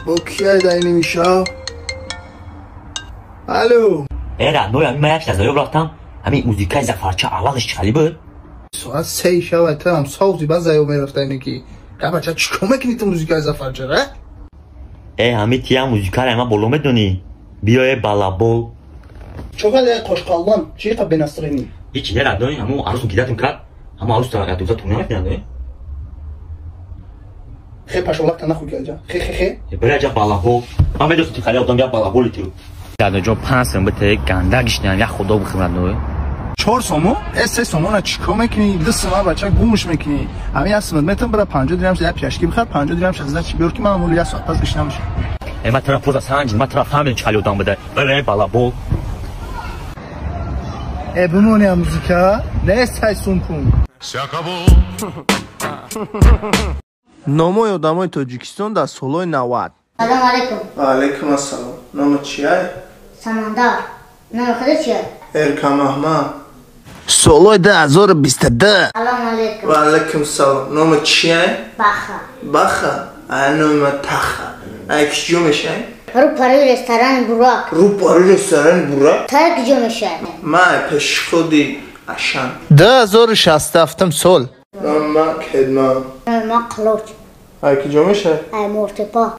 با کیه دایی نمیشه؟ الو رندوی همین من یک نظری رفتم همین موزیکای زفرچه اولش چلی بود؟ ساعت 3 شب هم ساوزی باز زیو میرفته اینکی که بچه چیکار میکنی تو موزیکای زفرچه ره؟ همین تیه موزیکای همه بولو میدونی؟ بیای بالابول چقدر خوشقلبان چی قبل بنسترینی؟ هیچی رندوی همون عروسو گیدتون کرد همون عروس تا دوزا تونه میکنه خیلی پشولک تا نخوی که خیلی برای جا بالابول من میدونم که خیلی آدم بیا بالابولی تو در جا 5 سنبه تا گنده گشتن یا خدا بخیرند 4 سومو؟ 3 سومو چیکار میکنی؟ 2 سومو بچه گوش میکنی همین اصلا میتونم برای 50 درهم زیاد پیشکی بخرد 50 درهم شازده چی بیار که من اون یه ساعت پس بشینم میشه من طرف پوزا سنج من طرف همین چالی آدم بده برای بالابول بمونی موزیکا نه 3 سوم پون نامای آدمای تاجیکستان در سالهای 90 سلام علیکم و علیکم السلام نام چیه؟ سمندر نام خودت چیه؟ ارکم احمد سالهای 2022 سلام علیکم و علیکم السلام نام چیه؟ بخه نام تخه ایک جو میشه؟ رو پاری رستوران براک تا یک جو میشه؟ من پیش خودی اشان 2067 سال نام ما کدما نام ما قلوچ ایک جو میشه؟ ای مرتبا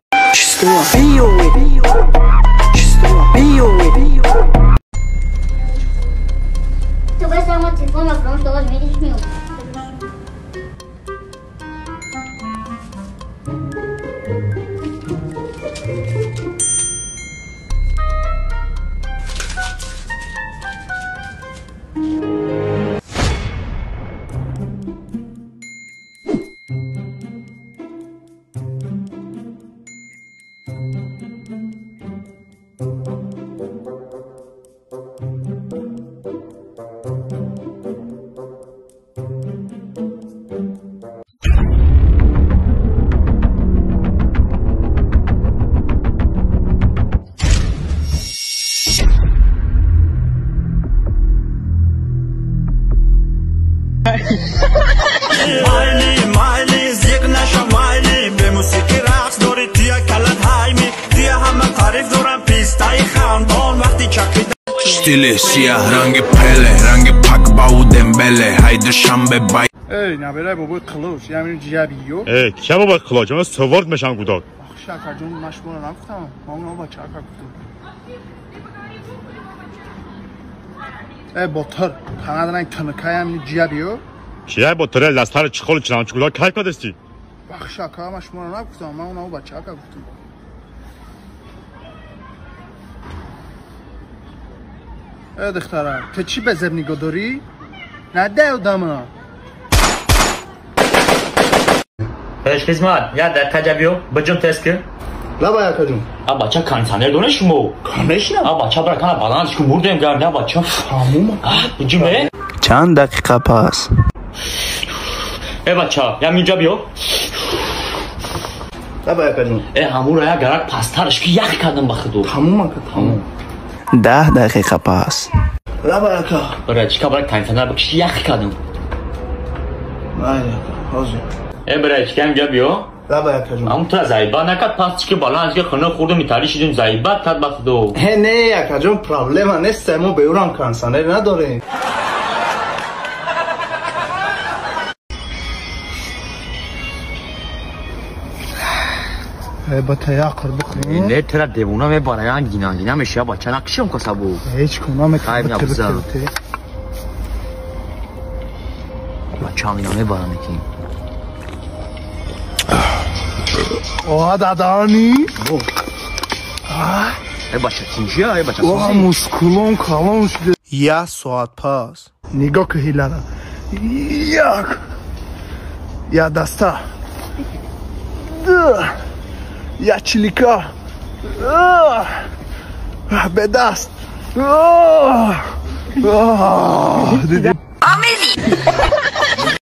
تو باید ما تلفن و فرانش دوباره میدیش میون مایلی زیگ نشم مایلی به موسیقی رقص داری توی کلت هایمی توی همه تعریف دارم پیستای خاندان وقتی چکیدم شتیل سیاه رنگ پله رنگ پاک باو دمبله haydi şambe bay نبره بابا قلوش یعنی جیبیو که بابا قلوش من سوارد میشم گوداک شکر جون مشمول نگفتم ما اون بچه ها گفتم بطر کانادا نگ تنکای همین جیبیو چیه بطر لستر چخال چنانچه گوداک که کدستی شکر مشمول نگفتم ما اون بچه ها گفتم دختره تو چی به زب نگاه داری؟ نده ادامه قسمت یا دقیقه جبیو بجون تست که لبا یکا جون بچه کانسانر دونه شمو کانشنم بچه برای کانه بالانش که مردیم گرده بچه هموم بجونه چند دقیقه پس بچه یا اینجا بیو لبا یکا جون همون را یا گرد پسترش که یخ کردم بخدو هموم که هموم 10 دقیقه پس لبا یکا برای چیکا برای کانسانر بکش یخ کردم نه یکا حاضر برای چیکا اینجا بیو لبا یکا جون همون تو زایبا نکد پس که بالا از که خونه خورده میتاری شدیم زایبا کد بخدو نه یکا جون پرابلم نیست ما بیورم کانسانر نداریم با تیاقر بخوریم نه ترا دیوونا میباره یا گینا میشه بچه نقشم کسا بو هیچ کنم خیلی نبوزم بچه هم اینا میباره نکیم آه دادانی بچه تینجی های بچه سوسی مسکولون کلون شده 1 ساعت پس نگاه که هیلره یا دسته یا چلیکا به دست دیدی